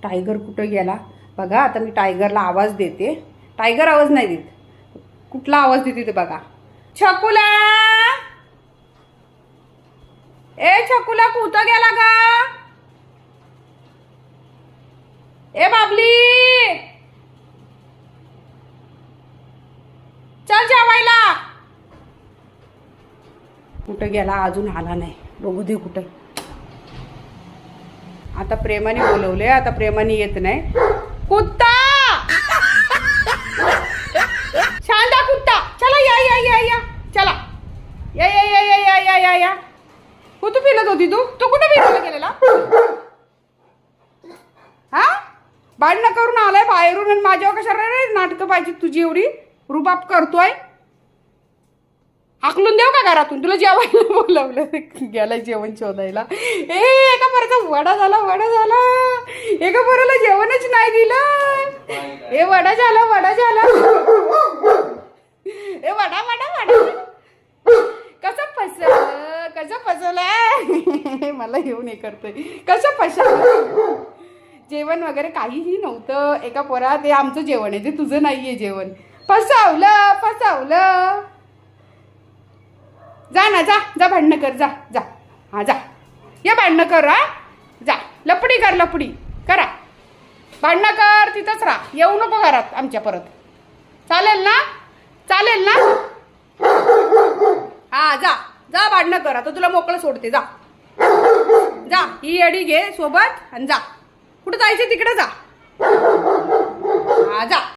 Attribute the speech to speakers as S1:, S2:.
S1: Tiger कुठं गेला बघा. आता मी टायगरला आवाज देते. टायगर आवाज नाही देत. कुठला आवाज देते ते बघा. छकुला, ए छकुला कुठं गेला गा? ए बाबली, चल जेवायला. कुठं गेला अजून आला नाही. बघू दे कुठं. आता प्रेमाने बोलवले, आता प्रेमाने येत नाही. कुत्ता, शांता कुत्ता, चला या या या या, चला या या या या या या या या. कुठं फिरत होती तू? तू कुठं फिरायला गेलेला? हा, भांडणं करून आलाय बाहेरून आणि माझ्यावर कशाला रे नाटकं पाहिजे तुझी एवढी? रुबाब करतोय. हाकलून देऊ का घरातून? तुला जेवायला बोलवलं, गेला जेवण शोधायला. एका पोराचा वडा झाला, वडा झाला. एका पोराला जेवणच नाही दिलं. ए वडा झाला, वडा झाला. ए वडा वडा वडा. कसं फसलं, कसं फसवलं. मला घेऊन हे करतोय. कसं फसवलं. जेवण वगैरे काहीही नव्हतं. एका पोरा ते आमचं जेवण आहे, ते तुझं नाहीये जेवण. फसवलं फसवलं. जा ना, जा जा भांडणं कर, जा जा. हा जा, या भांडणं कर. हा जा, लपडी कर, लपडी करा. भांडणं कर, तिथंच राहा. येऊ नको घरात आमच्या परत. चालेल ना? चालेल ना? हा जा जा, भांडणं कर. आता तुला मोकळं सोडते. जा जा, ही अडी घे सोबत आणि जा. कुठं जायचं तिकडे जा. हा जा.